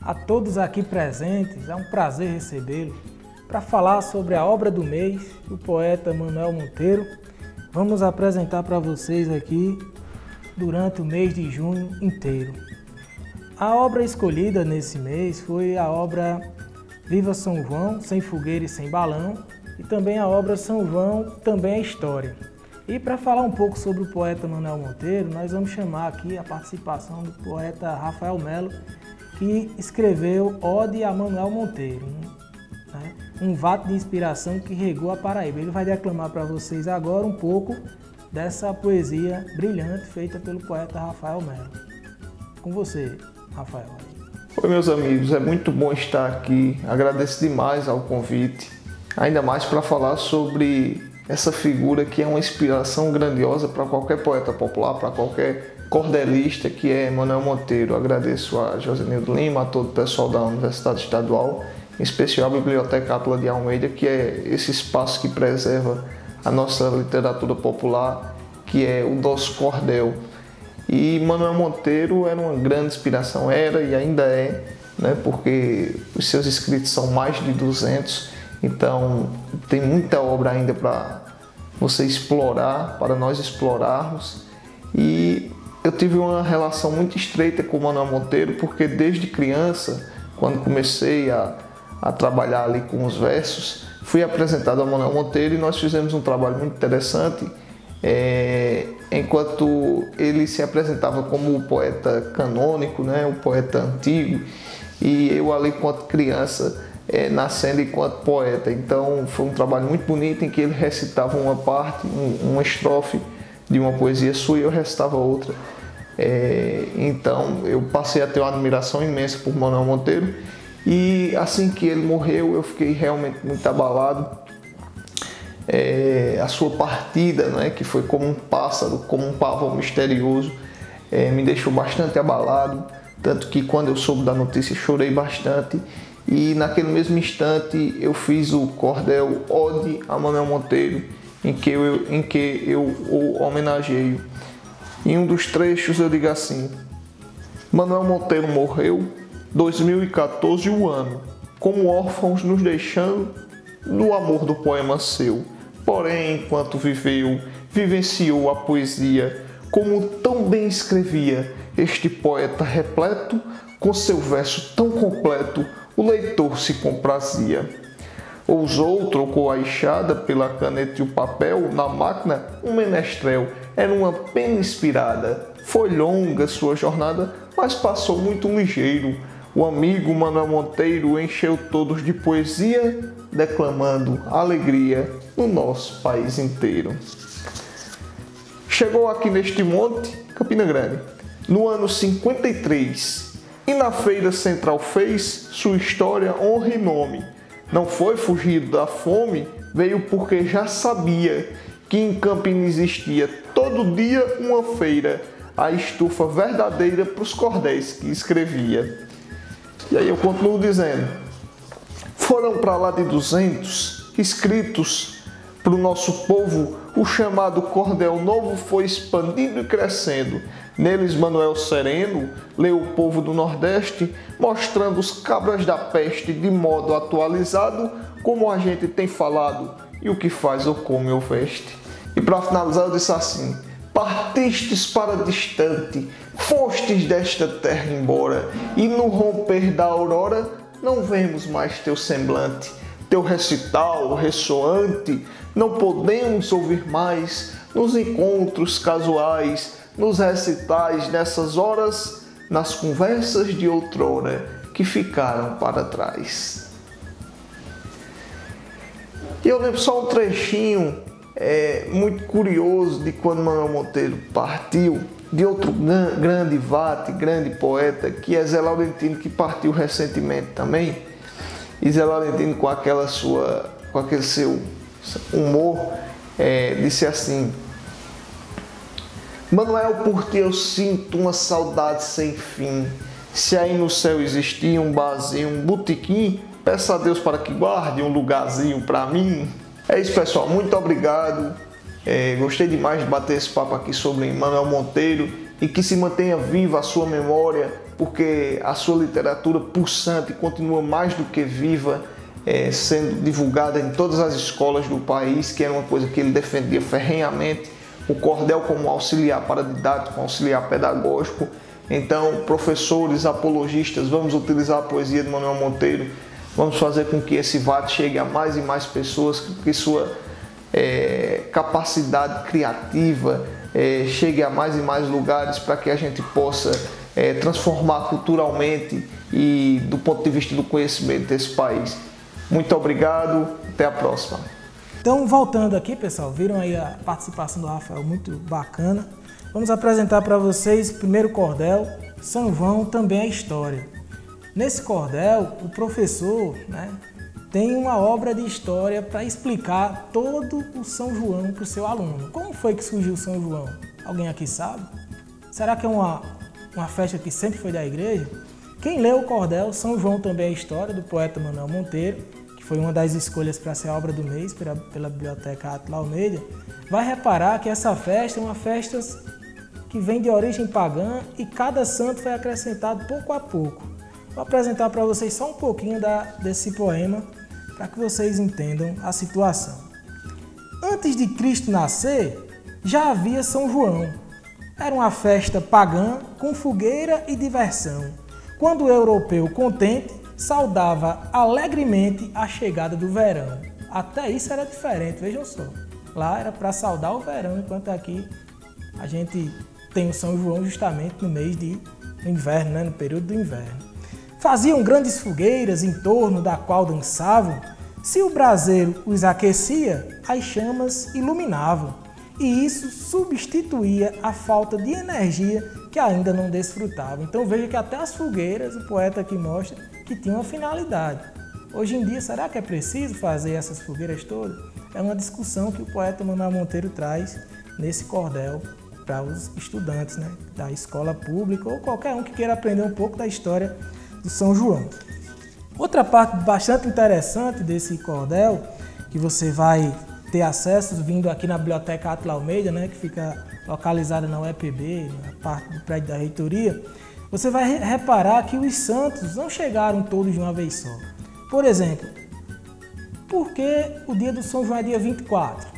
A todos aqui presentes, é um prazer recebê-lo para falar sobre a obra do mês, o poeta Manuel Monteiro. Vamos apresentar para vocês aqui durante o mês de junho inteiro. A obra escolhida nesse mês foi a obra Viva São João, Sem Fogueira e Sem Balão, e também a obra São João, Também é História. E para falar um pouco sobre o poeta Manuel Monteiro, nós vamos chamar aqui a participação do poeta Rafael Melo, que escreveu Ode a Manuel Monteiro, né? Um vato de inspiração que regou a Paraíba. Ele vai declamar para vocês agora um pouco dessa poesia brilhante feita pelo poeta Rafael Melo. Com você, Rafael. Oi, meus amigos, é muito bom estar aqui. Agradeço demais ao convite, ainda mais para falar sobre essa figura que é uma inspiração grandiosa para qualquer poeta popular, para qualquer cordelista, que é Manuel Monteiro. Agradeço a Josenildo Lima, a todo o pessoal da Universidade Estadual, em especial a Biblioteca Átila de Almeida, que é esse espaço que preserva a nossa literatura popular, que é o nosso cordel. E Manuel Monteiro era uma grande inspiração, era e ainda é, né, porque os seus escritos são mais de 200, então tem muita obra ainda para você explorar, para nós explorarmos. E eu tive uma relação muito estreita com o Manuel Monteiro, porque desde criança, quando comecei a trabalhar ali com os versos, fui apresentado ao Manuel Monteiro e nós fizemos um trabalho muito interessante, enquanto ele se apresentava como o poeta canônico, né, o poeta antigo, e eu ali, enquanto criança, nascendo enquanto poeta. Então foi um trabalho muito bonito em que ele recitava uma parte, uma estrofe de uma poesia sua e eu recitava outra. Então eu passei a ter uma admiração imensa por Manuel Monteiro, e assim que ele morreu eu fiquei realmente muito abalado. A sua partida, né, que foi como um pássaro, como um pavão misterioso, me deixou bastante abalado, tanto que quando eu soube da notícia chorei bastante. E naquele mesmo instante eu fiz o cordel Ode a Manuel Monteiro, em que eu o homenageio. Em um dos trechos eu digo assim: Manuel Monteiro morreu, 2014 o ano, como órfãos nos deixando no amor do poema seu. Porém, enquanto viveu, vivenciou a poesia, como tão bem escrevia este poeta repleto, com seu verso tão completo, o leitor se comprazia. Ousou, trocou a enxada pela caneta e o papel, na máquina um menestrel, era uma pena inspirada. Foi longa sua jornada, mas passou muito ligeiro. O amigo Manuel Monteiro encheu todos de poesia, declamando alegria no nosso país inteiro. Chegou aqui neste monte, Campina Grande, no ano 53, e na feira central fez sua história, honra e nome. Não foi fugido da fome, veio porque já sabia que em Campina existia todo dia uma feira, a estufa verdadeira para os cordéis que escrevia. E aí eu continuo dizendo: foram para lá de 200 escritos para o nosso povo, o chamado cordel novo foi expandindo e crescendo. Neles Manuel Sereno leu o povo do Nordeste, mostrando os cabras da peste de modo atualizado, como a gente tem falado, e o que faz ou come ou veste. E para finalizar eu disse assim: partistes para distante, fostes desta terra embora, e no romper da aurora não vemos mais teu semblante. Teu recital ressoante não podemos ouvir mais nos encontros casuais, nos recitais nessas horas, nas conversas de outrora que ficaram para trás. E eu lembro só um trechinho muito curioso de quando Manuel Monteiro partiu, de outro grande vate, grande poeta, que é Zé Laurentino, que partiu recentemente também. E Zé Laurentino, com aquele seu humor, disse assim: Manuel, por ti eu sinto uma saudade sem fim. Se aí no céu existia um barzinho, um botequim, peça a Deus para que guarde um lugarzinho para mim. É isso, pessoal. Muito obrigado. Gostei demais de bater esse papo aqui sobre Manuel Monteiro, e que se mantenha viva a sua memória, porque a sua literatura pulsante continua mais do que viva, sendo divulgada em todas as escolas do país, que era uma coisa que ele defendia ferrenhamente, o cordel como auxiliar paradidático, auxiliar pedagógico. Então, professores, apologistas, vamos utilizar a poesia de Manuel Monteiro, vamos fazer com que esse VAT chegue a mais e mais pessoas, que sua capacidade criativa chegue a mais e mais lugares, para que a gente possa transformar culturalmente e do ponto de vista do conhecimento desse país. Muito obrigado, até a próxima. Então, voltando aqui, pessoal, viram aí a participação do Rafael, muito bacana. Vamos apresentar para vocês o primeiro cordel, São João também é história. Nesse cordel, o professor, tem uma obra de história para explicar todo o São João para o seu aluno. Como foi que surgiu o São João? Alguém aqui sabe? Será que é uma festa que sempre foi da igreja? Quem leu o cordel São João também é história, do poeta Manuel Monteiro, que foi uma das escolhas para ser a obra do mês pela Biblioteca Átila Almeida, vai reparar que essa festa é uma festa que vem de origem pagã e cada santo foi acrescentado pouco a pouco. Vou apresentar para vocês só um pouquinho desse poema para que vocês entendam a situação. Antes de Cristo nascer, já havia São João. Era uma festa pagã com fogueira e diversão, quando o europeu contente saudava alegremente a chegada do verão. Até isso era diferente, vejam só. Lá era para saudar o verão, enquanto aqui a gente tem o São João justamente no mês do inverno, no período do inverno. Faziam grandes fogueiras em torno da qual dançavam. Se o braseiro os aquecia, as chamas iluminavam. E isso substituía a falta de energia que ainda não desfrutavam. Então veja que até as fogueiras, o poeta aqui mostra que tinha uma finalidade. Hoje em dia, será que é preciso fazer essas fogueiras todas? É uma discussão que o poeta Manuel Monteiro traz nesse cordel para os estudantes, da escola pública ou qualquer um que queira aprender um pouco da história do São João. Outra parte bastante interessante desse cordel, que você vai ter acesso vindo aqui na Biblioteca Átila Almeida, que fica localizada na UEPB, na parte do prédio da reitoria, você vai reparar que os santos não chegaram todos de uma vez só. Por exemplo, por que o dia do São João é dia 24?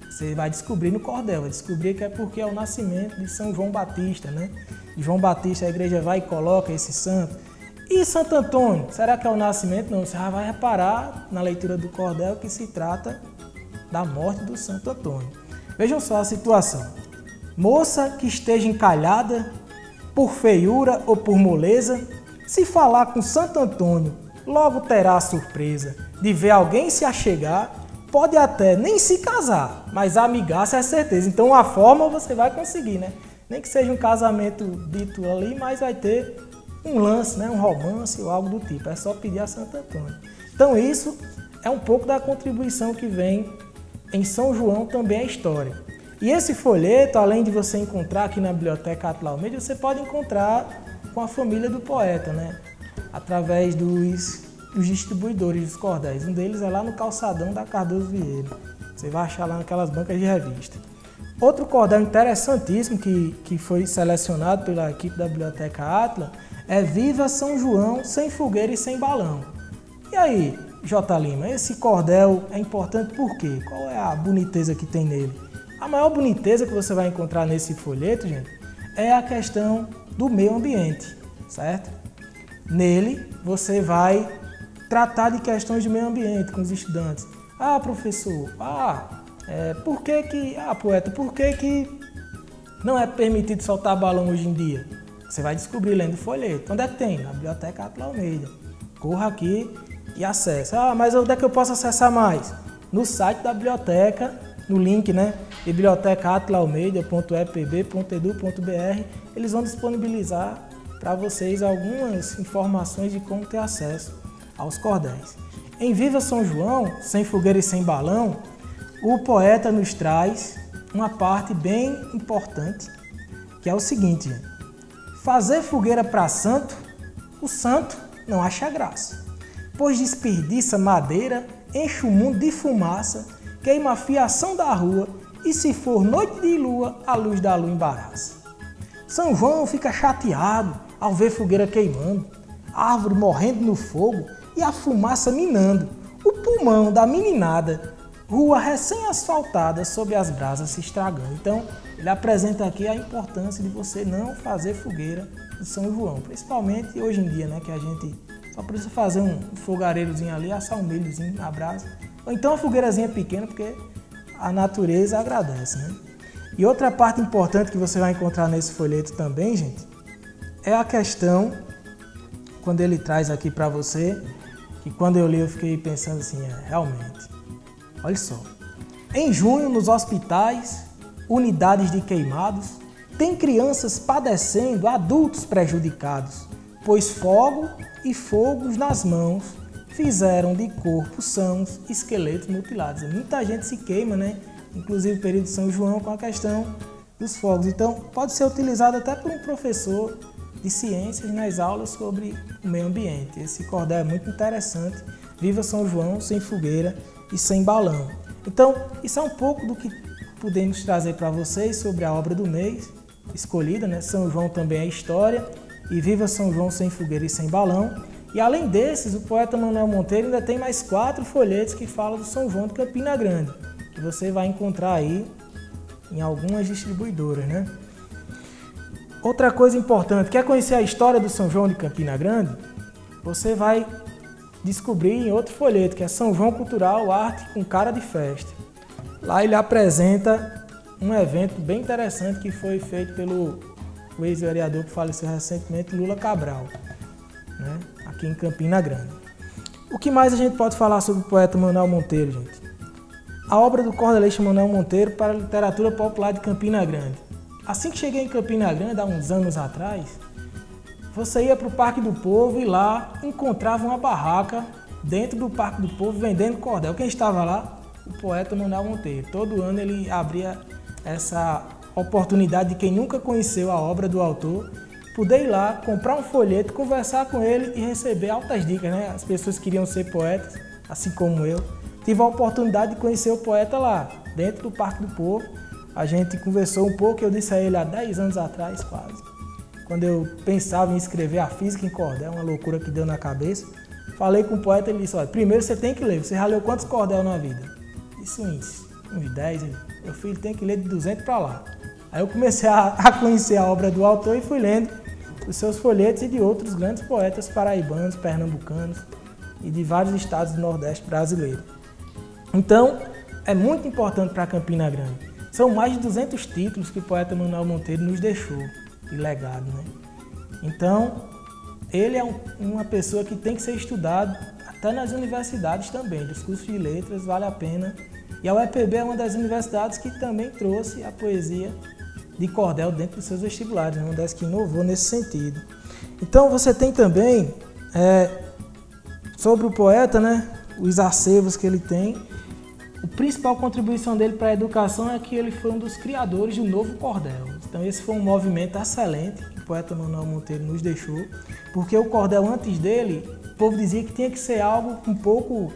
Você vai descobrir no cordel, vai descobrir que é porque é o nascimento de São João Batista, João Batista, a igreja vai e coloca esse santo. E Santo Antônio, será que é o nascimento? Não, você já vai reparar na leitura do cordel que se trata da morte do Santo Antônio. Vejam só a situação. Moça que esteja encalhada, por feiura ou por moleza, se falar com Santo Antônio, logo terá a surpresa de ver alguém se achegar, pode até nem se casar, mas amigar-se é certeza. Então a forma você vai conseguir, Nem que seja um casamento dito ali, mas vai ter um lance, um romance ou algo do tipo. É só pedir a Santo Antônio. Então isso é um pouco da contribuição que vem em São João também é história. E esse folheto, além de você encontrar aqui na Biblioteca Átila Almeida, você pode encontrar com a família do poeta, através dos distribuidores dos cordéis. Um deles é lá no calçadão da Cardoso Vieira. Você vai achar lá naquelas bancas de revista. Outro cordel interessantíssimo que foi selecionado pela equipe da Biblioteca Átila é Viva São João, sem fogueira e sem balão. E aí, J. Lima, esse cordel é importante por quê? Qual é a boniteza que tem nele? A maior boniteza que você vai encontrar nesse folheto, gente, é a questão do meio ambiente, certo? Nele, você vai tratar de questões de meio ambiente com os estudantes. Ah, professor, poeta, por que não é permitido soltar balão hoje em dia? Você vai descobrir lendo o folheto. Onde é que tem? Na Biblioteca Átila Almeida. Corra aqui e acesse. Mas onde é que eu posso acessar mais? No site da biblioteca, no link, bibliotecaatilaalmeida.epb.edu.br, eles vão disponibilizar para vocês algumas informações de como ter acesso aos cordéis. Em Viva São João, sem fogueira e sem balão, o poeta nos traz uma parte bem importante, que é o seguinte: fazer fogueira para santo, o santo não acha graça, pois desperdiça madeira, enche o mundo de fumaça, queima a fiação da rua e se for noite de lua, a luz da lua embaraça. São João fica chateado ao ver fogueira queimando, a árvore morrendo no fogo e a fumaça minando, o pulmão da meninada, rua recém-asfaltada sob as brasas se estragando. Então, ele apresenta aqui a importância de você não fazer fogueira no São João, principalmente hoje em dia, né, que a gente só precisa fazer um fogareirozinho ali, assar um milhozinho na brasa, ou então uma fogueirazinha pequena, porque a natureza agradece, né? E outra parte importante que você vai encontrar nesse folheto também, gente, é a questão, quando ele traz aqui para você, que quando eu li eu fiquei pensando assim, realmente, olha só. Em junho, nos hospitais, unidades de queimados, tem crianças padecendo, adultos prejudicados, pois fogo e fogos nas mãos fizeram de corpos sãos esqueletos mutilados. Muita gente se queima, né? Inclusive o período de São João com a questão dos fogos. Então, pode ser utilizado até por um professor de ciências nas aulas sobre o meio ambiente. Esse cordel é muito interessante. Viva São João sem fogueira e sem balão. Então, isso é um pouco do que podemos trazer para vocês sobre a obra do mês escolhida, né? São João também é história e viva São João sem fogueira e sem balão. E além desses, o poeta Manuel Monteiro ainda tem mais 4 folhetos que falam do São João de Campina Grande, que você vai encontrar aí em algumas distribuidoras, né? Outra coisa importante, quer conhecer a história do São João de Campina Grande? Você vai descobrir em outro folheto, que é São João Cultural, Arte com Cara de Festa. Lá ele apresenta um evento bem interessante que foi feito pelo ex-vereador que faleceu recentemente, Lula Cabral, né? Aqui em Campina Grande. O que mais a gente pode falar sobre o poeta Manuel Monteiro, gente? A obra do cordelista Manuel Monteiro para a literatura popular de Campina Grande. Assim que cheguei em Campina Grande, há uns anos atrás, você ia para o Parque do Povo e lá encontrava uma barraca dentro do Parque do Povo vendendo cordel. Quem estava lá? O poeta Manuel Monteiro. Todo ano ele abria essa oportunidade de quem nunca conheceu a obra do autor poder ir lá, comprar um folheto, conversar com ele e receber altas dicas, né? As pessoas queriam ser poetas, assim como eu. Tive a oportunidade de conhecer o poeta lá, dentro do Parque do Povo. A gente conversou um pouco, eu disse a ele há 10 anos atrás, quase. Quando eu pensava em escrever a física em cordel, uma loucura que deu na cabeça. Falei com o poeta, ele disse, olha, primeiro você tem que ler. Você já leu quantos cordel na vida? Disse uns 10. Meu filho tem que ler de 200 para lá. Aí eu comecei a conhecer a obra do autor e fui lendo os seus folhetos e de outros grandes poetas paraibanos, pernambucanos e de vários estados do Nordeste brasileiro. Então, é muito importante para Campina Grande. São mais de 200 títulos que o poeta Manuel Monteiro nos deixou de legado, né? Então, ele é uma pessoa que tem que ser estudado até nas universidades também, dos cursos de letras, vale a pena. E a UEPB é uma das universidades que também trouxe a poesia de cordel dentro dos seus vestibulares, uma das que inovou nesse sentido. Então você tem também, sobre o poeta, né, os acervos que ele tem. A principal contribuição dele para a educação é que ele foi um dos criadores do novo cordel. Então esse foi um movimento excelente que o poeta Manuel Monteiro nos deixou, porque o cordel antes dele, o povo dizia que tinha que ser algo com pouco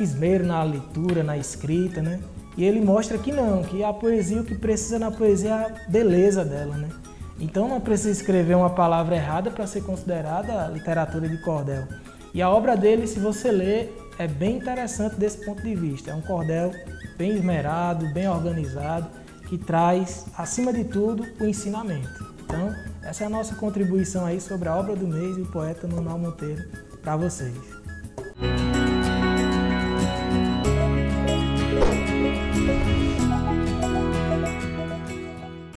esmero na leitura, na escrita, né? E ele mostra que não, que a poesia, o que precisa na poesia é a beleza dela, né? Então não precisa escrever uma palavra errada para ser considerada literatura de cordel. E a obra dele, se você ler, é bem interessante desse ponto de vista. É um cordel bem esmerado, bem organizado, que traz, acima de tudo, o ensinamento. Então, essa é a nossa contribuição aí sobre a obra do mês e o poeta Manuel Monteiro para vocês.